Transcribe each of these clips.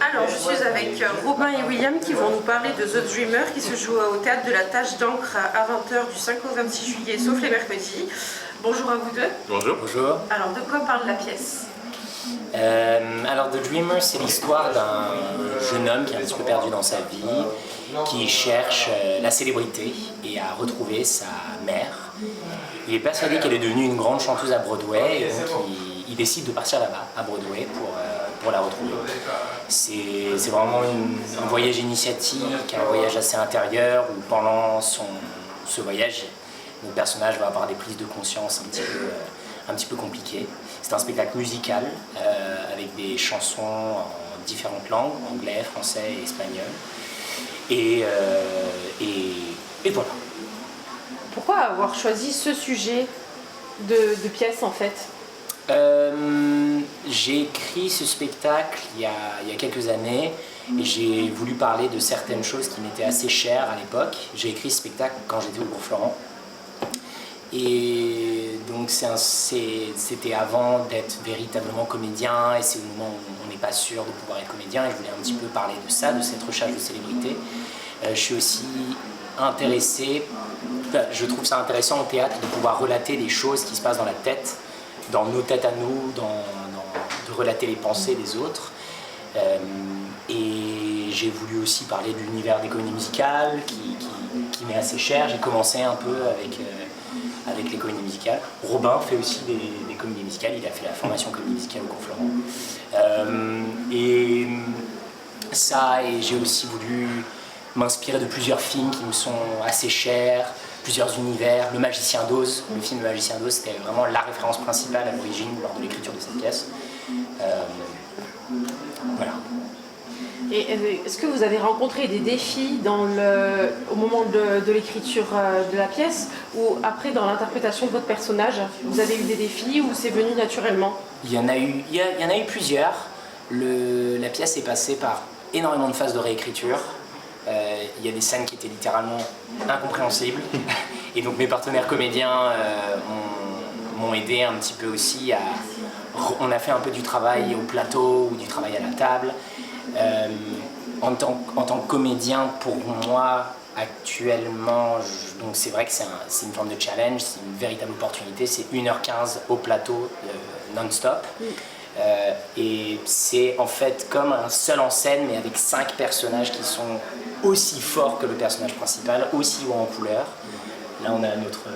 Alors, je suis avec Robin et William qui vont nous parler de The Dreamer qui se joue au théâtre de la Tache d'encre à 20 h du 5 au 26 juillet, sauf les mercredis. Bonjour à vous deux. Bonjour. Bonjour. Alors, de quoi parle la pièce? Alors The Dreamer, c'est l'histoire d'un jeune homme qui est un petit peu perdu dans sa vie, qui cherche la célébrité et à retrouver sa mère. Il est persuadé qu'elle est devenue une grande chanteuse à Broadway et donc il décide de partir là-bas, à Broadway, pour la retrouver. C'est vraiment un voyage initiatique, un voyage assez intérieur où pendant ce voyage, le personnage va avoir des prises de conscience un petit peu compliquées. C'est un spectacle musical avec des chansons en différentes langues, anglais, français et espagnol. Et voilà. Pourquoi avoir choisi ce sujet de pièce en fait? J'ai écrit ce spectacle il y a quelques années et j'ai voulu parler de certaines choses qui m'étaient assez chères à l'époque. J'ai écrit ce spectacle quand j'étais au cours Florent. Et donc c'était avant d'être véritablement comédien et c'est au moment où on n'est pas sûr de pouvoir être comédien et je voulais un petit peu parler de ça, de cette recherche de célébrité. Je suis aussi intéressé, je trouve ça intéressant au théâtre de pouvoir relater des choses qui se passent dans la tête, dans nos têtes à nous, de relater les pensées des autres. Et j'ai voulu aussi parler de l'univers des comédies musicales qui m'est assez cher. J'ai commencé un peu avec les comédies musicales. Robin fait aussi des comédies musicales, il a fait la formation comédie musicale au cours Florent. Et j'ai aussi voulu m'inspirer de plusieurs films qui me sont assez chers, plusieurs univers. Le Magicien d'Oz, le film Le Magicien d'Oz, c'était vraiment la référence principale à l'origine lors de l'écriture de cette pièce. Voilà. Et est-ce que vous avez rencontré des défis au moment de l'écriture de la pièce ou après dans l'interprétation de votre personnage? Vous avez eu des défis ou c'est venu naturellement? Il y en a eu plusieurs. La pièce est passée par énormément de phases de réécriture. Il y a des scènes qui étaient littéralement incompréhensibles. Et donc mes partenaires comédiens m'ont aidé un petit peu aussi on a fait un peu du travail au plateau ou du travail à la table. En tant que comédien, pour moi, actuellement, donc c'est vrai que c'est une forme de challenge, c'est une véritable opportunité, c'est 1 h 15 au plateau non-stop. Et c'est en fait comme un seul en scène, mais avec 5 personnages qui sont aussi forts que le personnage principal, aussi haut en couleur. Là, on a notre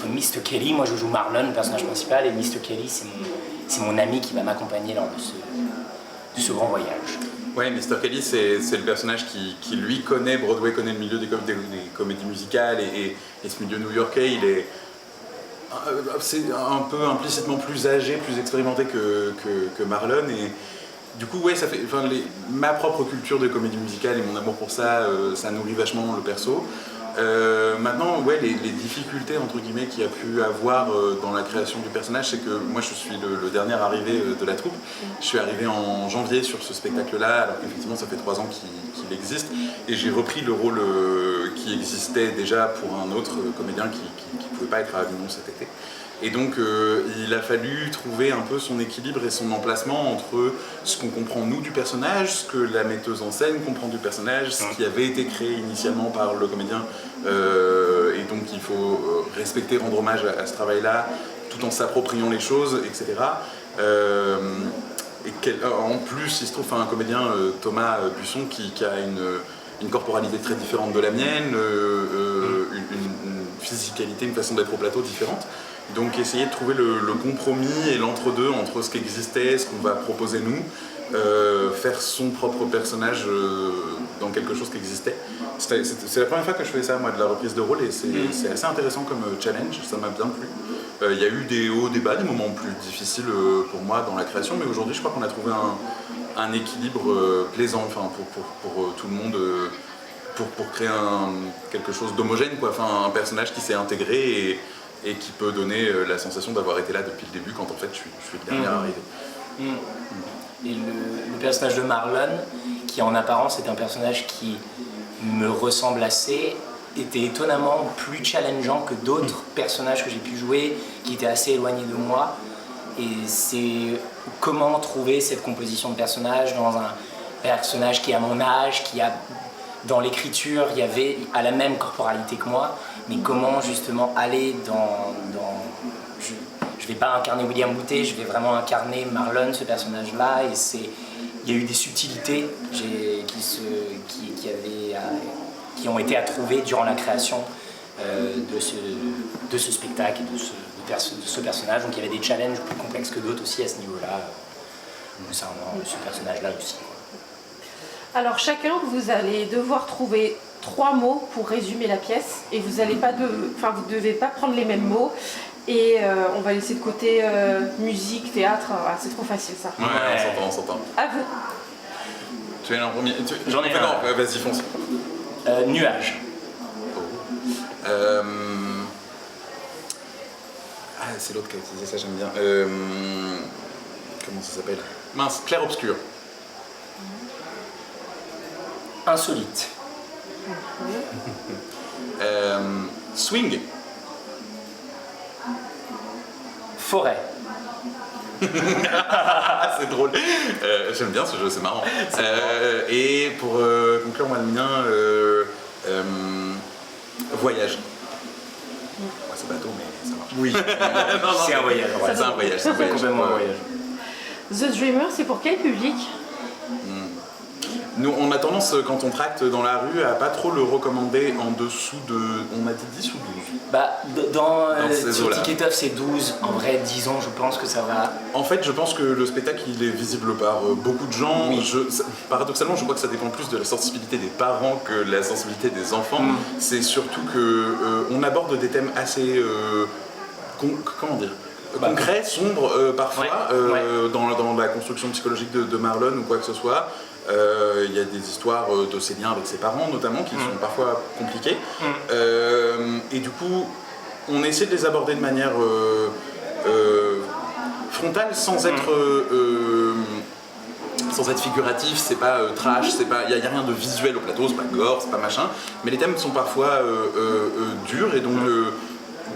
Mr. Kelly, moi je joue Marlon, le personnage principal, et Mr. Kelly, c'est mon ami qui va m'accompagner lors de ce grand voyage. Ouais, Mr. Kelly, c'est le personnage qui lui connaît Broadway, connaît le milieu des comédies musicales et ce milieu new-yorkais. C'est un peu implicitement plus âgé, plus expérimenté que Marlon. Et du coup, ouais, ma propre culture de comédie musicale et mon amour pour ça, ça nourrit vachement le perso. Maintenant, ouais, les difficultés entre guillemets qu'il y a pu avoir dans la création du personnage, c'est que moi je suis le dernier arrivé de la troupe. Je suis arrivé en janvier sur ce spectacle-là, alors qu'effectivement ça fait 3 ans qu'il existe, et j'ai repris le rôle qui existait déjà pour un autre comédien qui ne pouvait pas être à Avignon cet été. Et donc il a fallu trouver un peu son équilibre et son emplacement entre ce qu'on comprend nous du personnage, ce que la metteuse en scène comprend du personnage, ce qui avait été créé initialement par le comédien. Et donc il faut respecter, rendre hommage à ce travail-là, tout en s'appropriant les choses, etc. En plus, il se trouve un comédien, Thomas Busson, qui a une corporalité très différente de la mienne, une physicalité, une façon d'être au plateau différente. Donc essayer de trouver le compromis et l'entre-deux entre ce qui existait, ce qu'on va proposer nous, faire son propre personnage dans quelque chose qui existait. C'est la première fois que je fais ça, moi, de la reprise de rôle, et c'est assez intéressant comme challenge, ça m'a bien plu. Il y a eu des hauts, des bas, des moments plus difficiles pour moi dans la création, mais aujourd'hui je crois qu'on a trouvé un équilibre plaisant pour tout le monde, pour créer quelque chose d'homogène, un personnage qui s'est intégré et qui peut donner la sensation d'avoir été là depuis le début quand en fait je suis le dernier arrivé. Et le personnage de Marlon, qui en apparence est un personnage qui me ressemble assez, était étonnamment plus challengeant que d'autres personnages que j'ai pu jouer, qui étaient assez éloignés de moi. Et c'est comment trouver cette composition de personnage dans un personnage qui est à mon âge, qui a dans l'écriture, il y avait à la même corporalité que moi, mais comment justement aller dans je vais pas incarner William Boutet, je vais vraiment incarner Marlon, ce personnage-là, et il y a eu des subtilités qui ont été à trouver durant la création de ce spectacle et de ce personnage. Donc il y avait des challenges plus complexes que d'autres aussi à ce niveau-là, concernant ce personnage-là aussi. Alors chacun, vous allez devoir trouver 3 mots pour résumer la pièce et vous ne devez pas prendre les mêmes mots. Et on va laisser de côté musique, théâtre, c'est trop facile ça. Ouais, on s'entend. À vous. Tu es là en premier. J'en ai un. Vas-y, fonce. Nuage. Ah, c'est l'autre qui a utilisé ça, j'aime bien. Comment ça s'appelle? Mince, clair-obscur. Insolite. Swing. Forêt. C'est drôle. J'aime bien ce jeu, c'est marrant. Et pour conclure, moi, le mien, voyage. Ouais, c'est bateau, mais ça marche. Oui. C'est un voyage. Ouais, c'est un voyage. Complètement un voyage. The Dreamer, c'est pour quel public? Nous, on a tendance, quand on tracte dans la rue, à pas trop le recommander en dessous de... On a dit 10 ou 12? Bah, sur eaux-là. Ticket-Off, c'est 12. En vrai, 10 ans, je pense que ça va. En fait, je pense que le spectacle, il est visible par beaucoup de gens. Oui. Paradoxalement, je crois que ça dépend plus de la sensibilité des parents que de la sensibilité des enfants. C'est surtout que on aborde des thèmes assez... comment dire, concrets, sombres, parfois, dans la construction psychologique de Marlon ou quoi que ce soit. Il y a des histoires de ses liens avec ses parents notamment qui sont parfois compliquées. Et du coup, on essaie de les aborder de manière frontale sans être figuratif. C'est pas trash, il n'y a rien de visuel au plateau, c'est pas gore, c'est pas machin. Mais les thèmes sont parfois durs et donc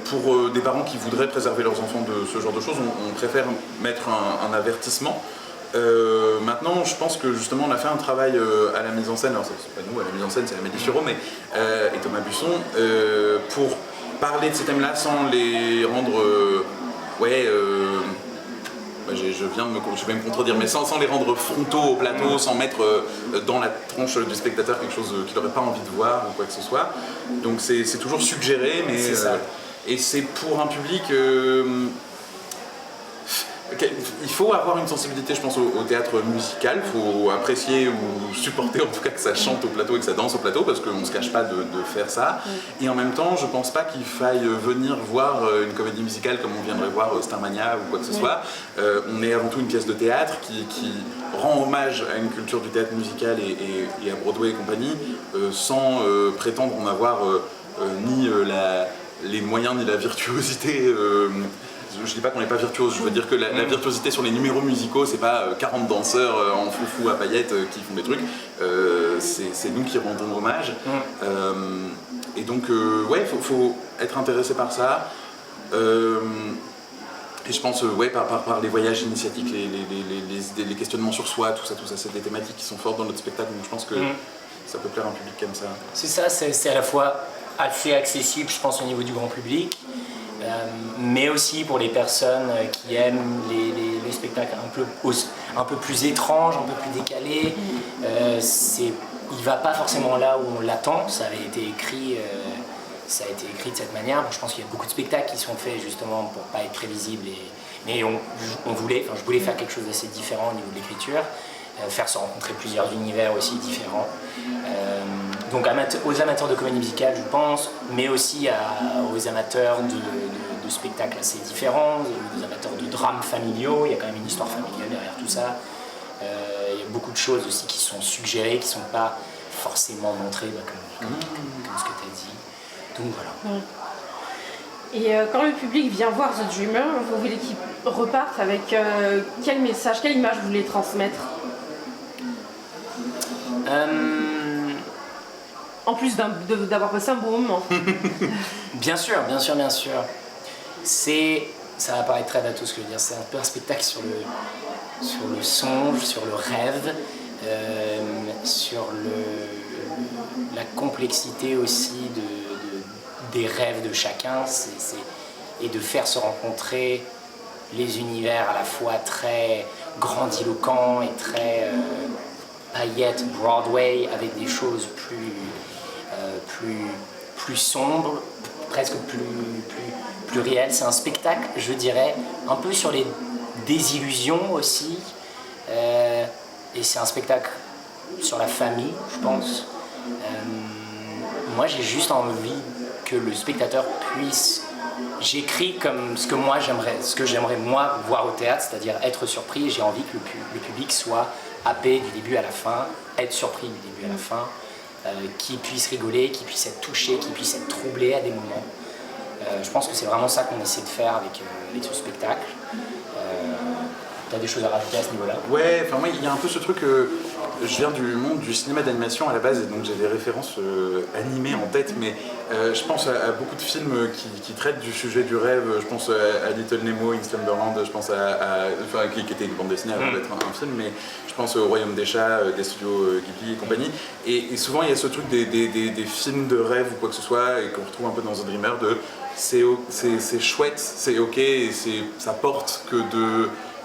pour des parents qui voudraient préserver leurs enfants de ce genre de choses, on préfère mettre un avertissement. Maintenant, je pense que justement, on a fait un travail à la mise en scène, alors c'est pas nous, à la mise en scène, c'est Amélie Furo et Thomas Busson, pour parler de ces thèmes-là sans les rendre, je vais me contredire, mais sans les rendre frontaux au plateau, sans mettre dans la tronche du spectateur quelque chose qu'il n'aurait pas envie de voir ou quoi que ce soit. Donc c'est toujours suggéré, mais et c'est pour un public. Il faut avoir une sensibilité, je pense, au théâtre musical. Il faut apprécier ou supporter en tout cas que ça chante au plateau et que ça danse au plateau, parce qu'on ne se cache pas de faire ça. Et en même temps, je ne pense pas qu'il faille venir voir une comédie musicale comme on viendrait voir Starmania ou quoi que ce soit. On est avant tout une pièce de théâtre qui rend hommage à une culture du théâtre musical et à Broadway et compagnie, sans prétendre en avoir ni les moyens ni la virtuosité. Je dis pas qu'on n'est pas virtuose, je veux dire que la virtuosité sur les numéros musicaux, c'est pas 40 danseurs en foufou à paillettes qui font des trucs, c'est nous qui rendons hommage. Et donc, faut être intéressé par ça. Et je pense, par les voyages initiatiques, les questionnements sur soi, tout ça, c'est des thématiques qui sont fortes dans notre spectacle, donc je pense que ça peut plaire à un public comme ça. C'est ça, c'est à la fois assez accessible, je pense, au niveau du grand public. Mais aussi pour les personnes qui aiment les spectacles un peu plus étranges, un peu plus décalés. Il va pas forcément là où on l'attend. Ça a été écrit de cette manière. Bon, je pense qu'il y a beaucoup de spectacles qui sont faits justement pour pas être prévisibles. Mais je voulais faire quelque chose d'assez différent au niveau de l'écriture, faire se rencontrer plusieurs univers aussi différents. Donc aux amateurs de comédie musicale, je pense, mais aussi aux amateurs de spectacles assez différents, aux amateurs de drames familiaux. Il y a quand même une histoire familiale derrière tout ça. Il y a beaucoup de choses aussi qui sont suggérées, qui ne sont pas forcément montrées, comme ce que tu as dit. Donc voilà. Et quand le public vient voir The Dreamer, vous voulez qu'il reparte avec quel message, quelle image vous voulez transmettre? En plus d'avoir passé un bon moment. Bien sûr. Ça va paraître très bateau ce que je veux dire, c'est un peu un spectacle sur sur le songe, sur le rêve, sur la complexité aussi des rêves de chacun, et de faire se rencontrer les univers à la fois très grandiloquents et très paillettes, Broadway, avec des choses plus sombres, presque plus réelles. C'est un spectacle, je dirais, un peu sur les désillusions aussi, et c'est un spectacle sur la famille, je pense. Moi, j'ai juste envie que le spectateur puisse... J'écris comme ce que j'aimerais moi voir au théâtre, c'est-à-dire être surpris, et j'ai envie que le public soit happé du début à la fin, être surpris du début à la fin, qu'il puisse rigoler, qu'il puisse être touché, qu'il puisse être troublé à des moments. Je pense que c'est vraiment ça qu'on essaie de faire avec ce spectacle. Tu as des choses à rajouter à ce niveau-là? Ouais, enfin moi il y a un peu ce truc, je viens du monde du cinéma d'animation à la base et donc j'ai des références animées en tête, mais je pense à beaucoup de films qui traitent du sujet du rêve. Je pense à Little Nemo, In Slumberland, je pense enfin, qui était une bande dessinée avant d'être un film, mais je pense au Royaume des Chats, des studios Ghibli et compagnie, et souvent il y a ce truc des films de rêve ou quoi que ce soit, et qu'on retrouve un peu dans The Dreamer, de c'est chouette, c'est ok, et ça porte que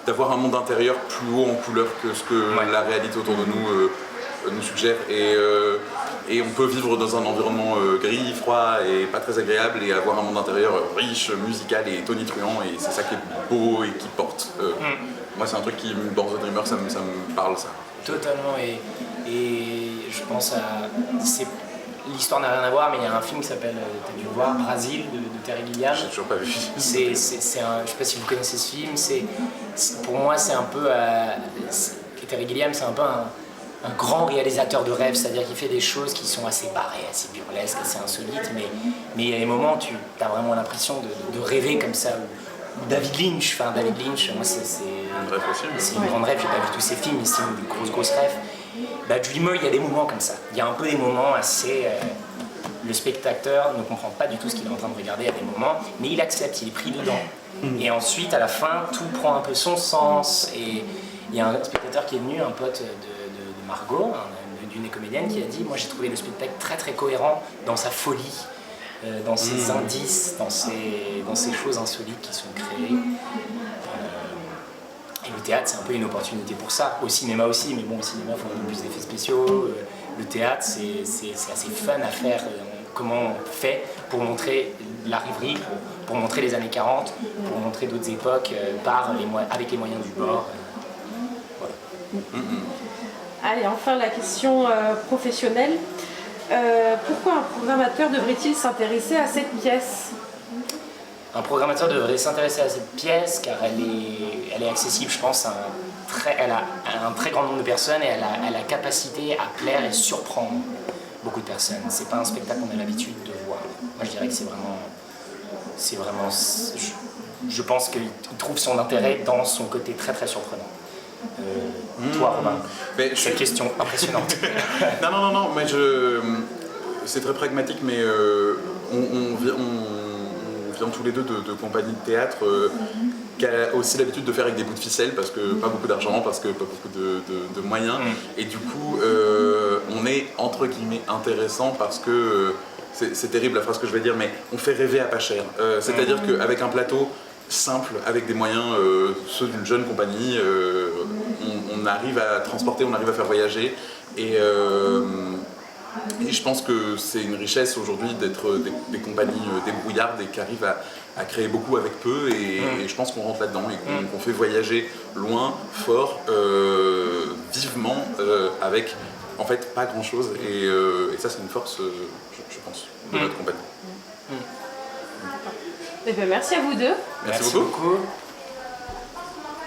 d'avoir un monde intérieur plus haut en couleur que ce que la réalité autour de nous suggère, et on peut vivre dans un environnement gris, froid et pas très agréable, et avoir un monde intérieur riche, musical et tonitruant, et c'est ça qui est beau et qui porte. Moi c'est un truc qui, dans The Dreamer, ça me parle, ça. Totalement, et je pense à... L'histoire n'a rien à voir, mais il y a un film qui s'appelle, tu as dû le voir, Brasil, de Terry Gilliam. J'ai toujours pas vu. Je sais pas si vous connaissez ce film, pour moi c'est un peu... Terry Gilliam, c'est un peu un grand réalisateur de rêve, c'est-à-dire qu'il fait des choses qui sont assez barrées, assez burlesques, assez insolites, mais il y a des moments où tu as vraiment l'impression de rêver comme ça. Ou David Lynch, moi c'est une grande rêve, j'ai pas vu tous ses films, mais c'est une grosse rêve. Dreamer, il y a des moments comme ça. Il y a un peu des moments assez... le spectateur ne comprend pas du tout ce qu'il est en train de regarder à des moments, mais il accepte, il est pris dedans. Et ensuite, à la fin, tout prend un peu son sens. Et il y a un spectateur qui est venu, un pote de Margot, d'une des comédiennes, qui a dit « Moi, j'ai trouvé le spectacle très très cohérent dans sa folie, dans ses indices, dans ces choses insolites qui sont créées. » Et le théâtre, c'est un peu une opportunité pour ça. Au cinéma aussi, mais bon, au cinéma, il faut un peu plus d'effets spéciaux. Le théâtre, c'est assez fun à faire. Comment on fait pour montrer la rêverie, pour montrer les années 40, pour montrer d'autres époques avec les moyens du bord. Voilà. Allez, enfin la question professionnelle. Pourquoi un programmateur devrait-il s'intéresser à cette pièce ? Un programmateur devrait s'intéresser à cette pièce car elle est accessible, je pense, elle a un très grand nombre de personnes, et elle a la capacité à plaire et surprendre beaucoup de personnes. C'est pas un spectacle qu'on a l'habitude de voir. Moi je dirais que c'est vraiment je pense qu'il trouve son intérêt dans son côté très très surprenant. Toi Romain, cette question impressionnante. Non, mais c'est très pragmatique, mais on vient tous les deux de compagnies de théâtre qui a aussi l'habitude de faire avec des bouts de ficelle, parce que pas beaucoup d'argent, parce que pas beaucoup de moyens, et du coup on est entre guillemets intéressant parce que c'est terrible la phrase que je vais dire, mais on fait rêver à pas cher, c'est-à-dire qu'avec un plateau simple, avec des moyens ceux d'une jeune compagnie, on arrive à transporter, on arrive à faire voyager, et je pense que c'est une richesse aujourd'hui d'être des compagnies débrouillardes et qui arrivent à créer beaucoup avec peu, et je pense qu'on rentre là-dedans et qu'on fait voyager loin, fort, vivement, avec en fait pas grand-chose, et ça c'est une force, je pense, de notre compagnie. Eh bien, merci à vous deux. Merci beaucoup.